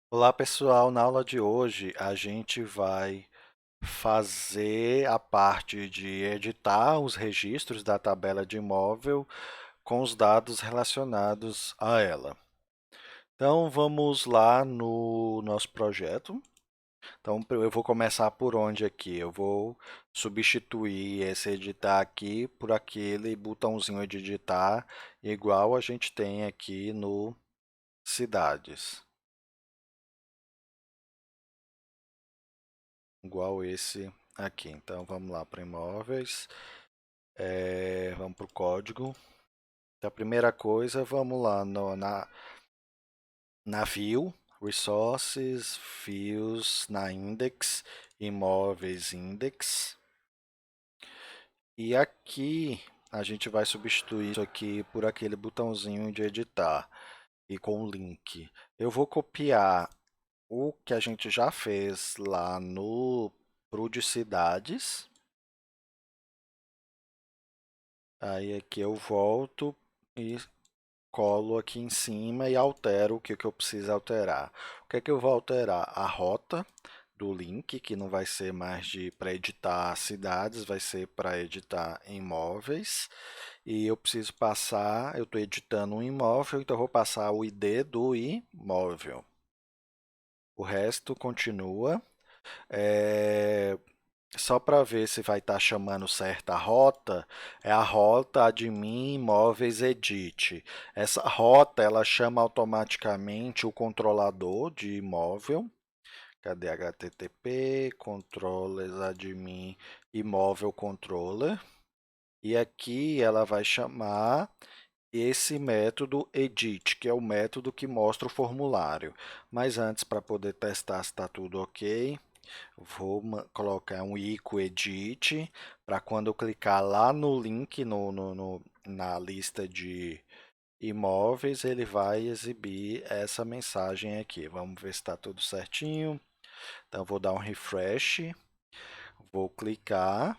Olá pessoal, na aula de hoje a gente vai fazer a parte de editar os registros da tabela de imóvel com os dados relacionados a ela. Então vamos lá no nosso projeto. Então eu vou começar por onde aqui? Eu vou substituir esse editar aqui por aquele botãozinho de editar igual a gente tem aqui no cidades. Igual esse aqui. Então vamos lá para imóveis, vamos para o código. Então, a primeira coisa, vamos lá na View, Resources, Views, na Index, Imóveis Index. E aqui a gente vai substituir isso aqui por aquele botãozinho de editar e com o link. Eu vou copiar o que a gente já fez lá no pro de cidades. Aí aqui eu volto e colo aqui em cima e altero o que, que eu preciso alterar. O que é que eu vou alterar? A rota do link, que não vai ser mais de para editar cidades, vai ser para editar imóveis. E eu preciso passar, eu estou editando um imóvel, então eu vou passar o ID do imóvel. O resto continua. É, Só para ver se vai estar chamando certa rota, é a rota admin imóveis edit. Essa rota ela chama automaticamente o controlador de imóvel. Cadê HTTP, controllers admin imóvel controller. E aqui ela vai chamar esse método edit, que é o método que mostra o formulário. Mas antes, para poder testar se está tudo ok, vou colocar um ícone edit para quando eu clicar lá no link na lista de imóveis, ele vai exibir essa mensagem aqui. Vamos ver se está tudo certinho. Então, vou dar um refresh, vou clicar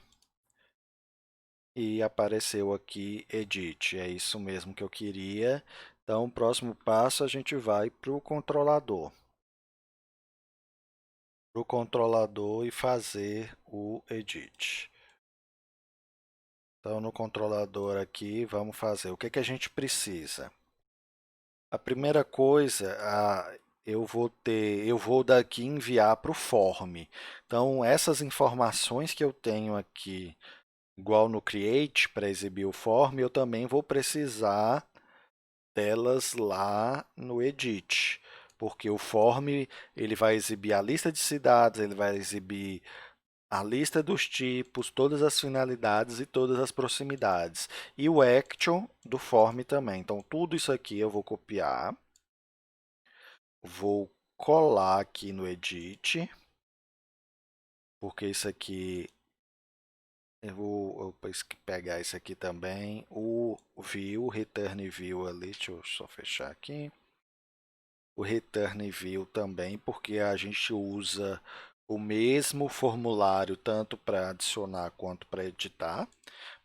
e apareceu aqui Edit. É isso mesmo que eu queria. Então, o próximo passo a gente vai para o controlador. Para o controlador e fazer o Edit. Então, no controlador aqui, vamos fazer. O que, que a gente precisa? A primeira coisa, eu vou daqui enviar para o form. Então, essas informações que eu tenho aqui, igual no create, para exibir o form, eu também vou precisar delas lá no edit, porque o form ele vai exibir a lista de cidades, ele vai exibir a lista dos tipos, todas as finalidades e todas as proximidades. E o action do form também. Então, tudo isso aqui eu vou copiar, vou colar aqui no edit, porque isso aqui eu vou pegar isso aqui também, o view, return view ali, deixa eu só fechar aqui. O return view também, porque a gente usa o mesmo formulário tanto para adicionar quanto para editar.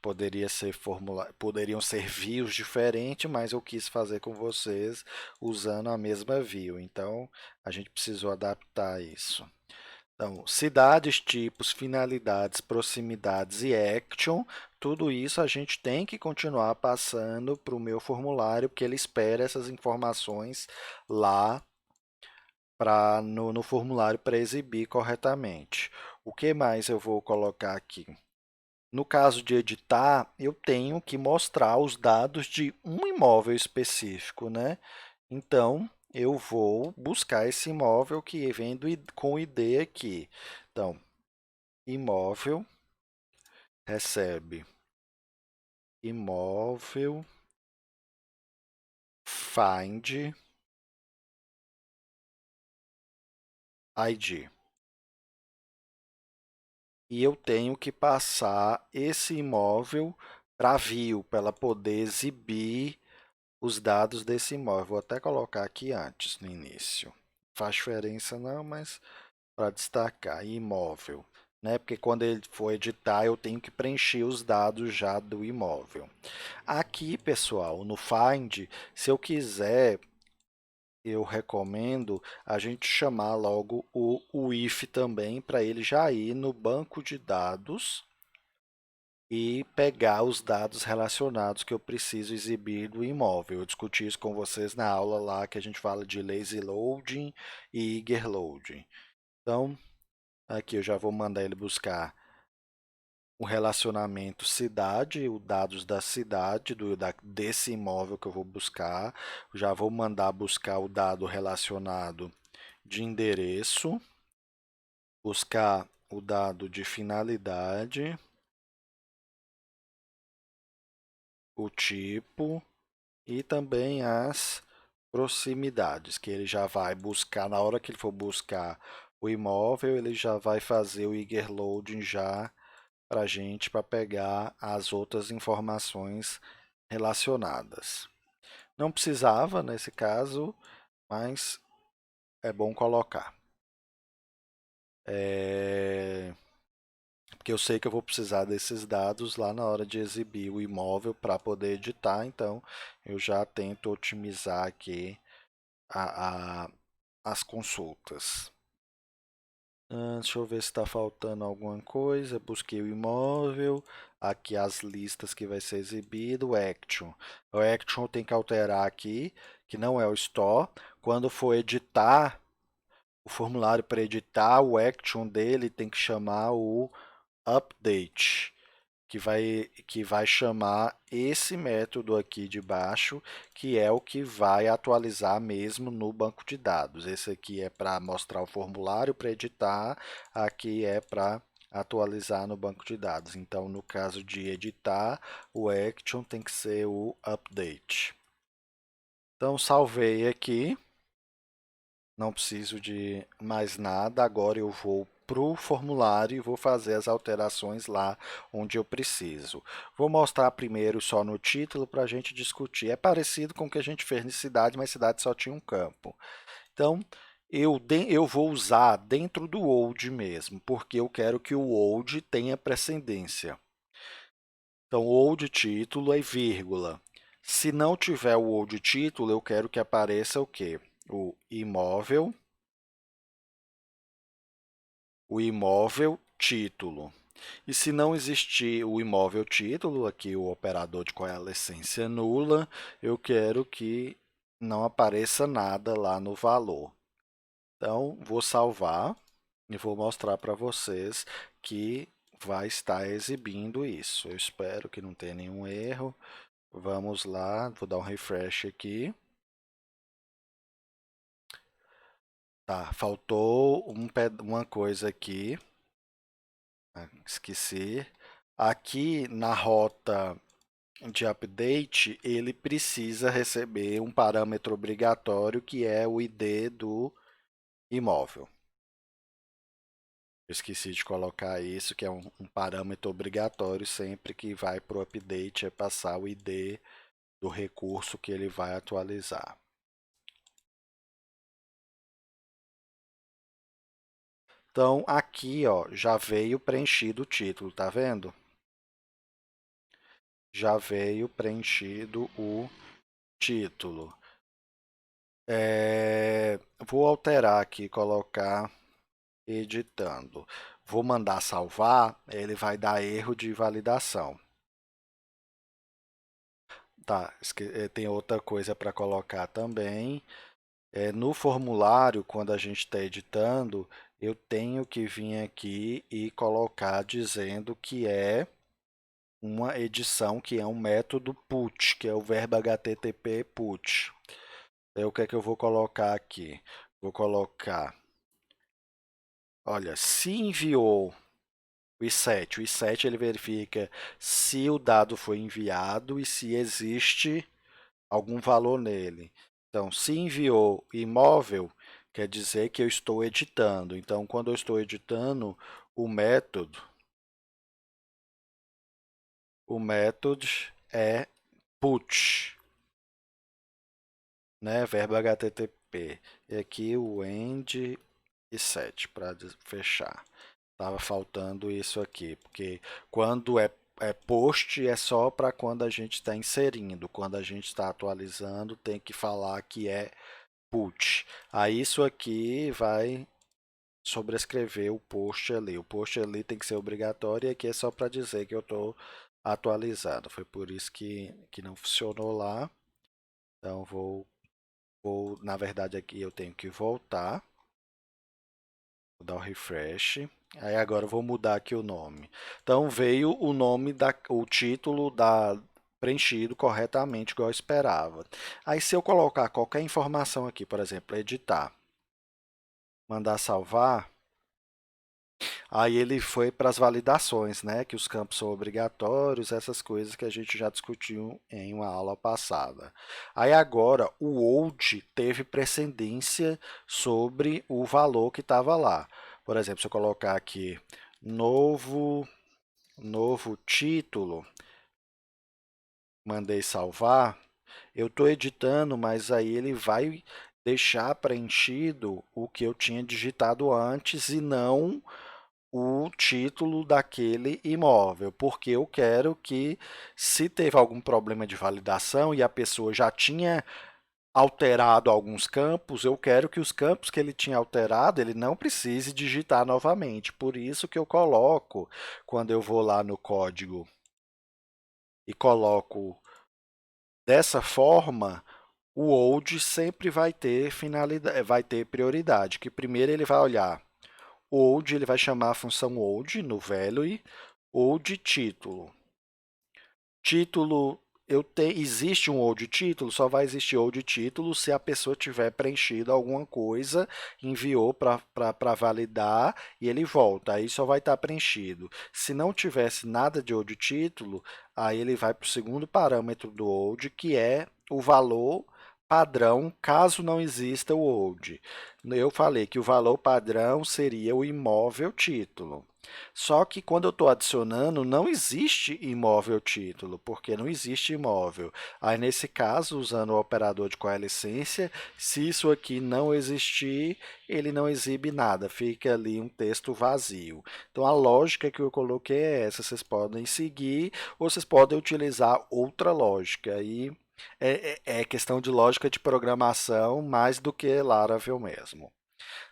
Poderiam ser views diferentes, mas eu quis fazer com vocês usando a mesma view. Então, a gente precisou adaptar isso. Então, cidades, tipos, finalidades, proximidades e action, tudo isso a gente tem que continuar passando para o meu formulário, porque ele espera essas informações lá no formulário para exibir corretamente. O que mais eu vou colocar aqui? No caso de editar, eu tenho que mostrar os dados de um imóvel específico, né? Então, eu vou buscar esse imóvel que vem com o ID aqui. Então, imóvel recebe imóvel find ID. E eu tenho que passar esse imóvel para a view, para ela poder exibir os dados desse imóvel. Vou até colocar aqui antes, no início. Faz diferença não, mas para destacar, imóvel. Né? Porque quando ele for editar, eu tenho que preencher os dados já do imóvel. Aqui, pessoal, no Find, se eu quiser eu recomendo a gente chamar logo o if também, para ele já ir no banco de dados e pegar os dados relacionados que eu preciso exibir do imóvel. Eu discuti isso com vocês na aula lá que a gente fala de lazy loading e eager loading. Então, aqui eu já vou mandar ele buscar o relacionamento cidade, os dados da cidade, desse imóvel que eu vou buscar. Já vou mandar buscar o dado relacionado de endereço, buscar o dado de finalidade, o tipo e também as proximidades, que ele já vai buscar, na hora que ele for buscar o imóvel, ele já vai fazer o eager loading já para a gente, para pegar as outras informações relacionadas. Não precisava nesse caso, mas é bom colocar. Porque eu sei que eu vou precisar desses dados lá na hora de exibir o imóvel para poder editar, então eu já tento otimizar aqui a, a- as consultas. Deixa eu ver se está faltando alguma coisa. Busquei o imóvel. Aqui as listas que vai ser exibido. O Action. O Action tem que alterar aqui, que não é o Store. Quando for editar o formulário para editar, o Action dele tem que chamar o Update, que vai chamar esse método aqui de baixo, que é o que vai atualizar mesmo no banco de dados. Esse aqui é para mostrar o formulário para editar, aqui é para atualizar no banco de dados. Então, no caso de editar, o action tem que ser o update. Então, salvei aqui. Não preciso de mais nada. Agora eu vou para o formulário e vou fazer as alterações lá onde eu preciso. Vou mostrar primeiro só no título para a gente discutir. É parecido com o que a gente fez em cidade, mas cidade só tinha um campo. Então, eu vou usar dentro do old mesmo, porque eu quero que o old tenha precedência. Então, old título é vírgula. Se não tiver o old título, eu quero que apareça o quê? O imóvel título. E se não existir o imóvel título, aqui o operador de coalescência nula, eu quero que não apareça nada lá no valor. Então, vou salvar e vou mostrar para vocês que vai estar exibindo isso. Eu espero que não tenha nenhum erro. Vamos lá, vou dar um refresh aqui. Tá, faltou uma coisa aqui. Esqueci. Aqui na rota de update, ele precisa receber um parâmetro obrigatório que é o ID do imóvel. Eu esqueci de colocar isso, que é um parâmetro obrigatório sempre que vai para o update, é passar o ID do recurso que ele vai atualizar. Então, aqui ó, já veio preenchido o título, tá vendo? Já veio preenchido o título. Vou alterar aqui, colocar editando. Vou mandar salvar, ele vai dar erro de validação. Tá, tem outra coisa para colocar também. No formulário, quando a gente está editando, eu tenho que vir aqui e colocar dizendo que é uma edição, que é um método put, que é o verbo http put. Então, o que é que eu vou colocar aqui? Vou colocar, olha, se enviou o i7 ele verifica se o dado foi enviado e se existe algum valor nele. Então, se enviou imóvel, quer dizer que eu estou editando. Então, quando eu estou editando, o método, o método é put, né? Verbo http. E aqui o end e set para fechar. Estava faltando isso aqui, porque quando é post é só para quando a gente está inserindo, quando a gente está atualizando tem que falar que é put. Aí isso aqui vai sobrescrever o post ali. O post ali tem que ser obrigatório e aqui é só para dizer que eu estou atualizado. Foi por isso que não funcionou lá. Então na verdade aqui eu tenho que voltar, vou dar o refresh. Aí agora eu vou mudar aqui o nome. Então veio o nome o título da preenchido corretamente, igual eu esperava. Aí se eu colocar qualquer informação aqui, por exemplo, editar, mandar salvar, aí ele foi para as validações, né? Que os campos são obrigatórios, essas coisas que a gente já discutiu em uma aula passada. Aí agora o old teve precedência sobre o valor que estava lá. Por exemplo, se eu colocar aqui novo, novo título, mandei salvar, eu estou editando, mas aí ele vai deixar preenchido o que eu tinha digitado antes e não o título daquele imóvel, porque eu quero que, se teve algum problema de validação e a pessoa já tinha alterado alguns campos, eu quero que os campos que ele tinha alterado, ele não precise digitar novamente. Por isso que eu coloco, quando eu vou lá no código e coloco dessa forma, o old sempre vai ter finalidade, vai ter prioridade, que primeiro ele vai olhar o old, ele vai chamar a função old no value, old título. Título, existe um old título, só vai existir old título se a pessoa tiver preenchido alguma coisa, enviou para validar e ele volta, aí só vai estar preenchido. Se não tivesse nada de old título, aí ele vai para o segundo parâmetro do old, que é o valor padrão, caso não exista o old. Eu falei que o valor padrão seria o imóvel título. Só que quando eu estou adicionando, não existe imóvel título, porque não existe imóvel. Aí, nesse caso, usando o operador de coelicência, se isso aqui não existir, ele não exibe nada, fica ali um texto vazio. Então, a lógica que eu coloquei é essa. Vocês podem seguir ou vocês podem utilizar outra lógica. Aí é questão de lógica de programação mais do que Laravel mesmo.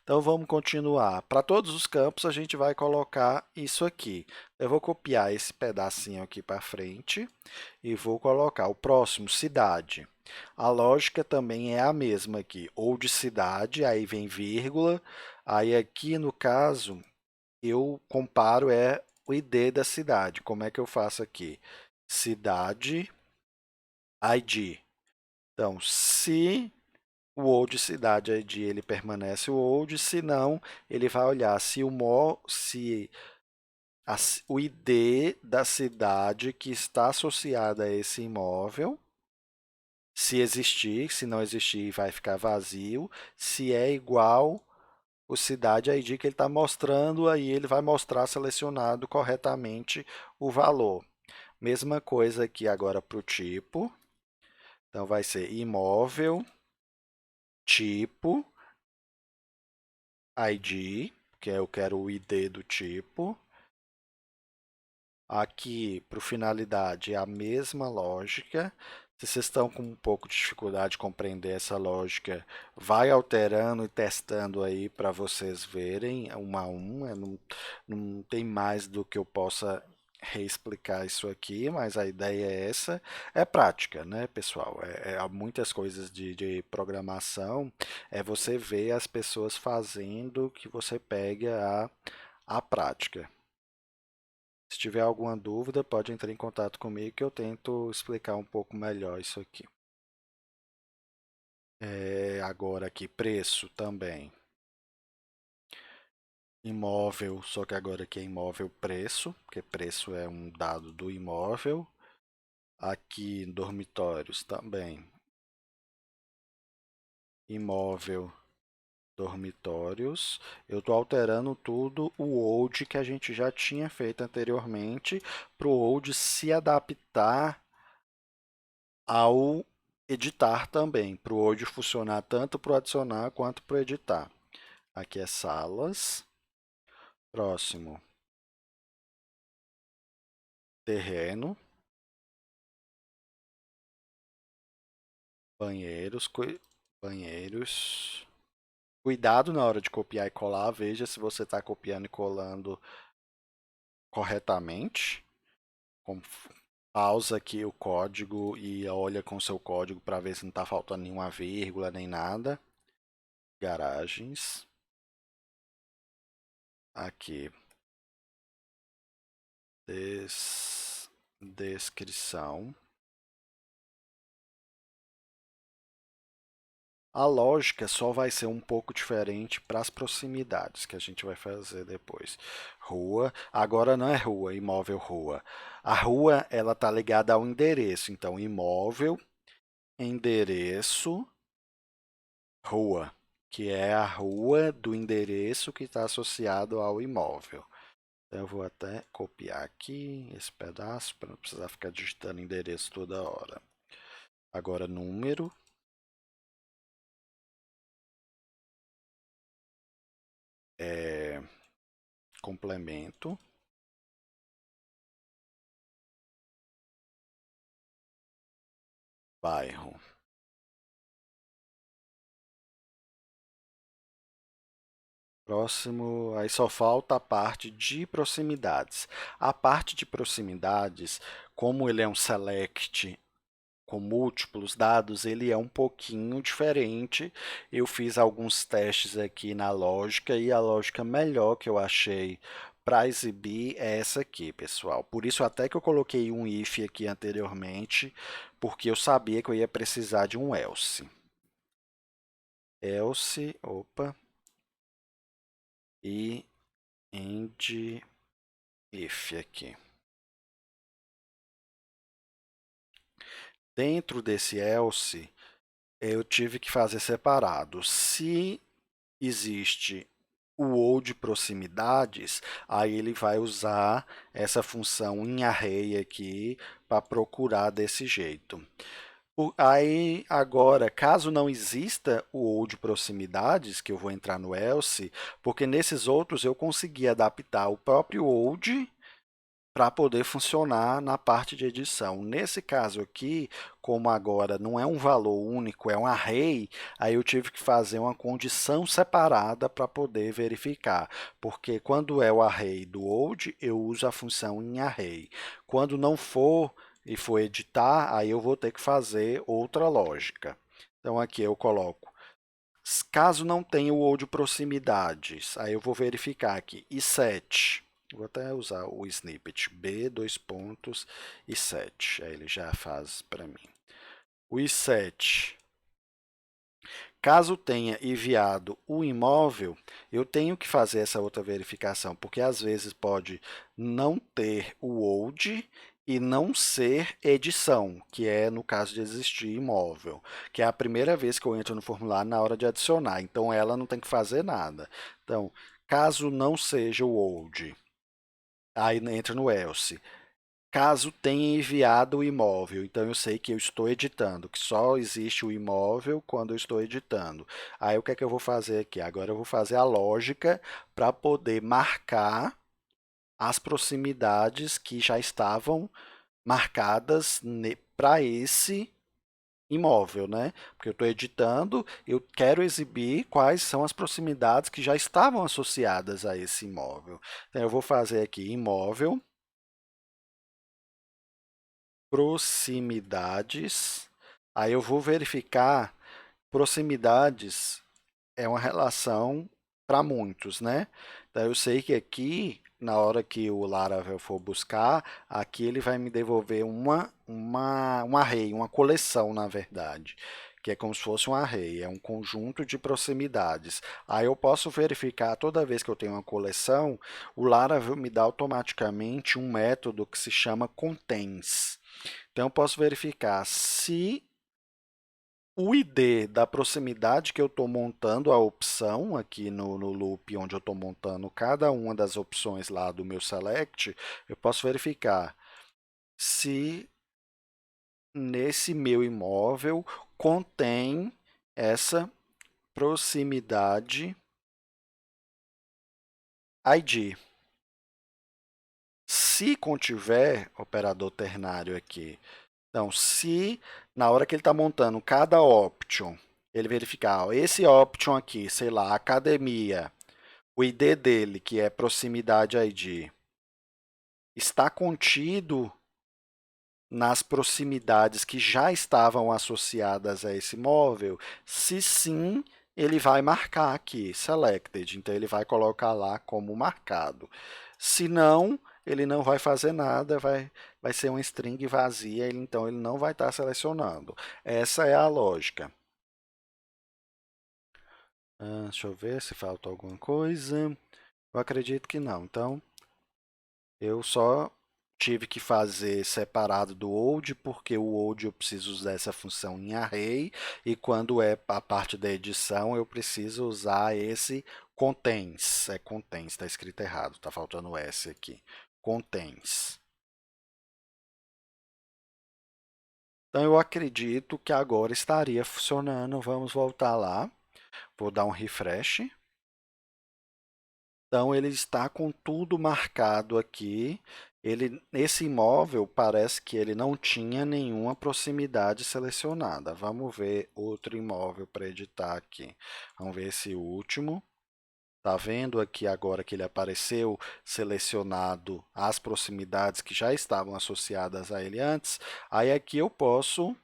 Então vamos continuar. Para todos os campos a gente vai colocar isso aqui. Eu vou copiar esse pedacinho aqui para frente e vou colocar o próximo, cidade. A lógica também é a mesma aqui, ou de cidade, aí vem vírgula, aí aqui no caso eu comparo o ID da cidade. Como é que eu faço aqui? Cidade, ID. Então, se o old cidade ID ele permanece o old, se não, ele vai olhar se o ID da cidade que está associada a esse imóvel, se existir, se não existir, vai ficar vazio, se é igual o cidade ID que ele está mostrando, aí ele vai mostrar selecionado corretamente o valor. Mesma coisa aqui agora para o tipo, então vai ser imóvel, tipo, ID, que eu quero o ID do tipo. Aqui, para o finalidade, é a mesma lógica. Se vocês estão com um pouco de dificuldade de compreender essa lógica, vai alterando e testando aí para vocês verem um a um. Não tem mais do que eu possa reexplicar isso aqui, mas a ideia é essa. É prática, né, pessoal? Há muitas coisas de programação, é você ver as pessoas fazendo que você pega a prática. Se tiver alguma dúvida, pode entrar em contato comigo que eu tento explicar um pouco melhor isso aqui. Agora aqui, preço também. Imóvel, só que agora aqui é imóvel preço, porque preço é um dado do imóvel. Aqui, dormitórios também. Imóvel, dormitórios. Eu estou alterando tudo o old que a gente já tinha feito anteriormente, para o old se adaptar ao editar também, para o Word funcionar tanto para o adicionar quanto para o editar. Aqui é salas. Próximo, terreno, banheiros. banheiros. Cuidado na hora de copiar e colar, veja se você está copiando e colando corretamente. Pausa aqui o código e olha com seu código para ver se não está faltando nenhuma vírgula nem nada. Garagens. Aqui. Descrição. A lógica só vai ser um pouco diferente para as proximidades que a gente vai fazer depois. Rua, agora não é rua, imóvel rua. A rua ela está ligada ao endereço, então imóvel, endereço, rua, que é a rua do endereço que está associado ao imóvel. Então, eu vou até copiar aqui esse pedaço para não precisar ficar digitando endereço toda hora. Agora número, complemento, bairro. Próximo, aí só falta a parte de proximidades. A parte de proximidades, como ele é um select com múltiplos dados, ele é um pouquinho diferente. Eu fiz alguns testes aqui na lógica e a lógica melhor que eu achei para exibir é essa aqui, pessoal. Por isso até que eu coloquei um if aqui anteriormente, porque eu sabia que eu ia precisar de um else. Else, opa, e end if aqui. Dentro desse else, eu tive que fazer separado. Se existe o ou de proximidades, aí ele vai usar essa função em array aqui para procurar desse jeito. Aí, agora, caso não exista o ou de proximidades, que eu vou entrar no else, porque nesses outros eu consegui adaptar o próprio old para poder funcionar na parte de edição. Nesse caso aqui, como agora não é um valor único, é um array, aí eu tive que fazer uma condição separada para poder verificar, porque quando é o array do old, eu uso a função em array. Quando não for e for editar, aí eu vou ter que fazer outra lógica. Então aqui eu coloco caso não tenha o old proximidades, aí eu vou verificar aqui e set. Vou até usar o snippet b dois pontos e set. Aí ele já faz para mim. O set, caso tenha enviado o imóvel, eu tenho que fazer essa outra verificação, porque às vezes pode não ter o old e não ser edição, que é no caso de existir imóvel, que é a primeira vez que eu entro no formulário na hora de adicionar, então ela não tem que fazer nada. Então, caso não seja o old, aí entra no else. Caso tenha enviado o imóvel, então eu sei que eu estou editando, que só existe o imóvel quando eu estou editando. Aí o que é que eu vou fazer aqui? Agora eu vou fazer a lógica para poder marcar as proximidades que já estavam marcadas para esse imóvel, né? Porque eu estou editando, eu quero exibir quais são as proximidades que já estavam associadas a esse imóvel. Então, eu vou fazer aqui imóvel, proximidades. Aí eu vou verificar proximidades é uma relação para muitos, né? Então eu sei que aqui, na hora que o Laravel for buscar, aqui ele vai me devolver um array, uma coleção, na verdade, que é como se fosse um array, é um conjunto de proximidades. Aí eu posso verificar toda vez que eu tenho uma coleção, o Laravel me dá automaticamente um método que se chama contains. Então, eu posso verificar se o ID da proximidade que eu estou montando a opção aqui no loop, onde eu estou montando cada uma das opções lá do meu select, eu posso verificar se nesse meu imóvel contém essa proximidade ID. Se contiver operador ternário aqui, então, se na hora que ele está montando cada option, ele verificar, ó, esse option aqui, sei lá, academia, o ID dele, que é proximidade ID, está contido nas proximidades que já estavam associadas a esse móvel? Se sim, ele vai marcar aqui, selected, então ele vai colocar lá como marcado. Se não, ele não vai fazer nada, vai ser uma string vazia, então ele não vai estar selecionando. Essa é a lógica. Deixa eu ver se falta alguma coisa. Eu acredito que não. Então, eu só tive que fazer separado do old, porque o old eu preciso usar essa função em array, e quando é a parte da edição, eu preciso usar esse contains. É contains, está escrito errado, está faltando o S aqui. Contains. Então, eu acredito que agora estaria funcionando. Vamos voltar lá. Vou dar um refresh. Então ele está com tudo marcado aqui. Esse imóvel parece que ele não tinha nenhuma proximidade selecionada. Vamos ver outro imóvel para editar aqui. Vamos ver esse último. Tá vendo aqui agora que ele apareceu selecionado as proximidades que já estavam associadas a ele antes? Aí aqui eu posso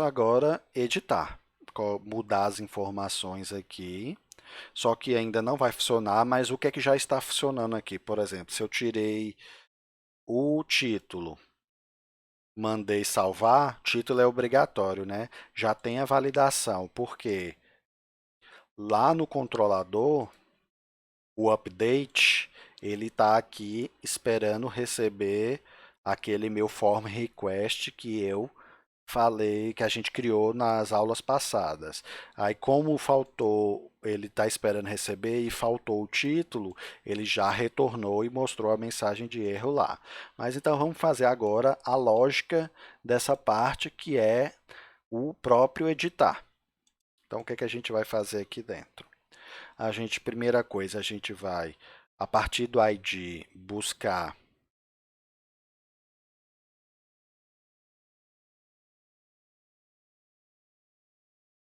agora editar, mudar as informações aqui. Só que ainda não vai funcionar, mas o que é que já está funcionando aqui? Por exemplo, se eu tirei o título, mandei salvar, título é obrigatório, né? Já tem a validação, porque lá no controlador, o update, ele está aqui esperando receber aquele meu form request que eu falei que a gente criou nas aulas passadas. Aí, como faltou, ele está esperando receber e faltou o título, ele já retornou e mostrou a mensagem de erro lá. Mas então vamos fazer agora a lógica dessa parte que é o próprio editar. Então, o que é que a gente vai fazer aqui dentro? Primeira coisa, a gente vai, a partir do ID, buscar.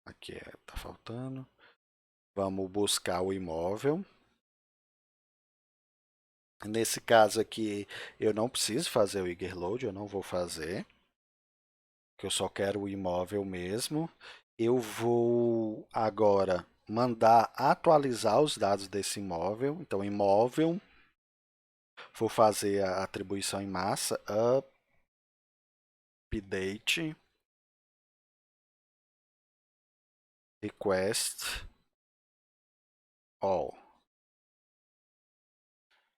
Aqui está faltando. Vamos buscar o imóvel. Nesse caso aqui, eu não preciso fazer o Eagerload, eu não vou fazer, que eu só quero o imóvel mesmo. Eu vou agora mandar atualizar os dados desse imóvel. Então, imóvel, vou fazer a atribuição em massa, update, request, all.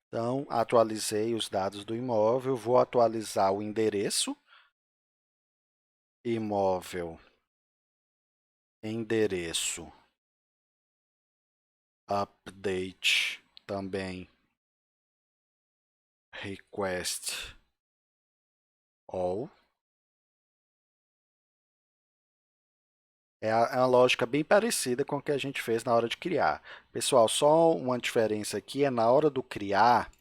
Então, atualizei os dados do imóvel, vou atualizar o endereço, imóvel, endereço, update também, request, all. É uma lógica bem parecida com o que a gente fez na hora de criar. Pessoal, só uma diferença aqui é na hora do criar,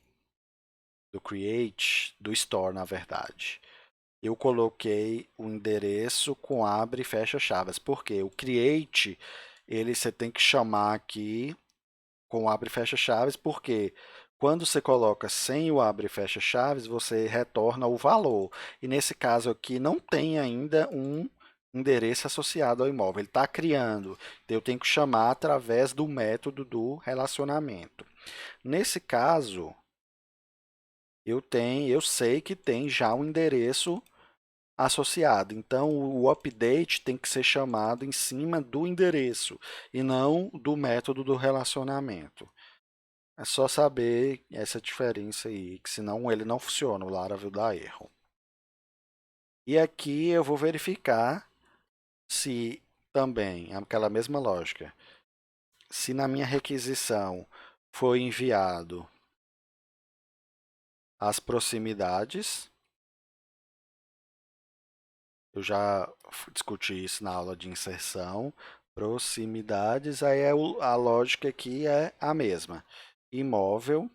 do create, do store, na verdade. Eu coloquei o endereço com abre e fecha chaves. Por quê? O create, você tem que chamar aqui com abre e fecha chaves, porque quando você coloca sem o abre e fecha chaves, você retorna o valor. E nesse caso aqui não tem ainda um endereço associado ao imóvel. Ele está criando. Então eu tenho que chamar através do método do relacionamento. Nesse caso, eu sei que tem já um endereço associado. Então, o update tem que ser chamado em cima do endereço e não do método do relacionamento. É só saber essa diferença aí, que senão ele não funciona, o Laravel dá erro. E aqui eu vou verificar se também, aquela mesma lógica, se na minha requisição foi enviado as proximidades, eu já discuti isso na aula de inserção, proximidades, aí a lógica aqui é a mesma. Imóvel,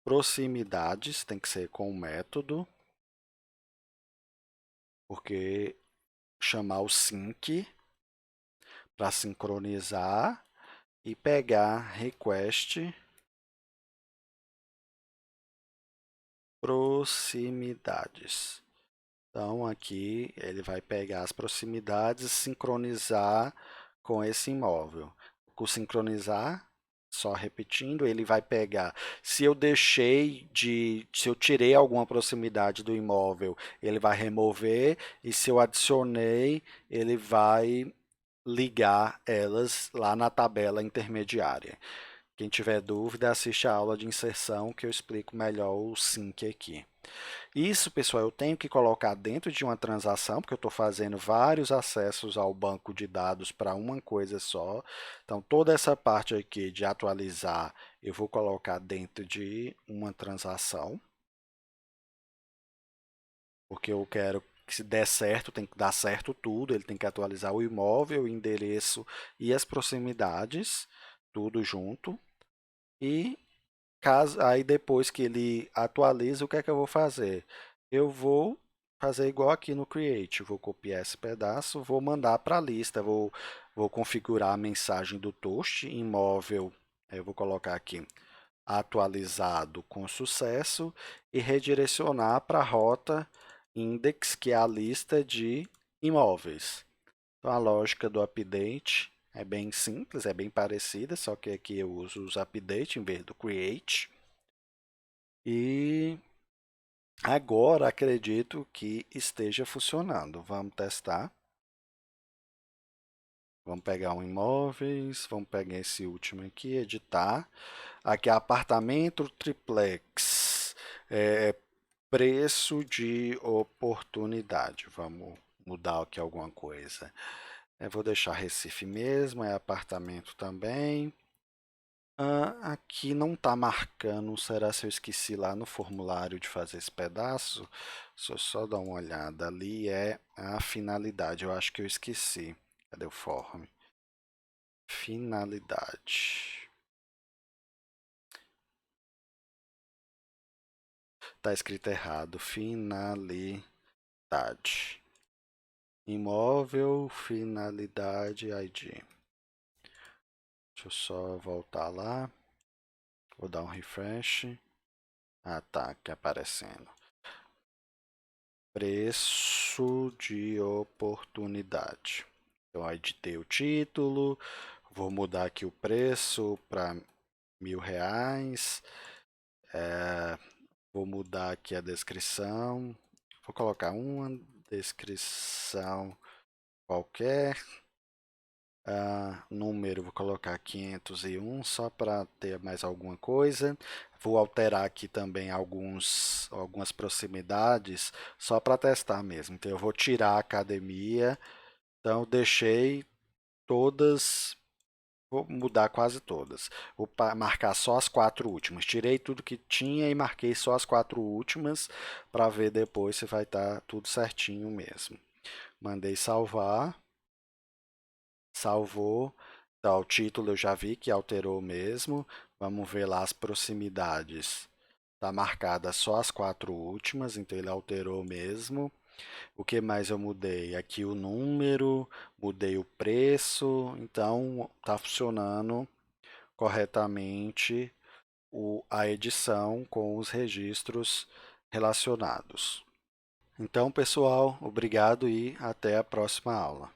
proximidades, tem que ser com o método, porque chamar o sync para sincronizar e pegar request proximidades. Então, aqui ele vai pegar as proximidades e sincronizar com esse imóvel. Com sincronizar, só repetindo, ele vai pegar. Se eu tirei alguma proximidade do imóvel, ele vai remover, e se eu adicionei, ele vai ligar elas lá na tabela intermediária. Quem tiver dúvida, assiste a aula de inserção que eu explico melhor o sync aqui. Isso, pessoal, eu tenho que colocar dentro de uma transação, porque eu estou fazendo vários acessos ao banco de dados para uma coisa só. Então, toda essa parte aqui de atualizar, eu vou colocar dentro de uma transação, porque eu quero que se der certo, tem que dar certo tudo, ele tem que atualizar o imóvel, o endereço e as proximidades, tudo junto. E aí depois que ele atualiza, o que é que eu vou fazer? Eu vou fazer igual aqui no Create, vou copiar esse pedaço, vou mandar para a lista, vou configurar a mensagem do toast imóvel, eu vou colocar aqui atualizado com sucesso e redirecionar para a rota index, que é a lista de imóveis. Então a lógica do update é bem simples, é bem parecida, só que aqui eu uso os update em vez do create. E agora acredito que esteja funcionando. Vamos testar. Vamos pegar um imóveis, vamos pegar esse último aqui, editar. Aqui é apartamento triplex, preço de oportunidade. Vamos mudar aqui alguma coisa. Eu vou deixar Recife mesmo, é apartamento também. Aqui não está marcando, será se eu esqueci lá no formulário de fazer esse pedaço? Deixa eu só dar uma olhada, ali é a finalidade, eu acho que eu esqueci. Cadê o form? Finalidade. Está escrito errado, finalidade. Imóvel, finalidade, ID. Deixa eu só voltar lá, vou dar um refresh. Ah, tá, aqui aparecendo. Preço de oportunidade. Então, editei o título, vou mudar aqui o preço para R$ 1.000. Vou mudar aqui a descrição. Vou colocar uma descrição qualquer. Número, vou colocar 501 só para ter mais alguma coisa. Vou alterar aqui também algumas proximidades só para testar mesmo. Então eu vou tirar a academia. Então deixei todas, vou mudar quase todas. Vou marcar só as 4 últimas. Tirei tudo que tinha e marquei só as 4 últimas para ver depois se vai estar tudo certinho mesmo. Mandei salvar. Salvou. Tá, o título eu já vi que alterou mesmo. Vamos ver lá as proximidades. Tá marcada só as 4 últimas, então ele alterou mesmo. O que mais eu mudei? Aqui o número, mudei o preço, então tá funcionando corretamente a edição com os registros relacionados. Então, pessoal, obrigado e até a próxima aula.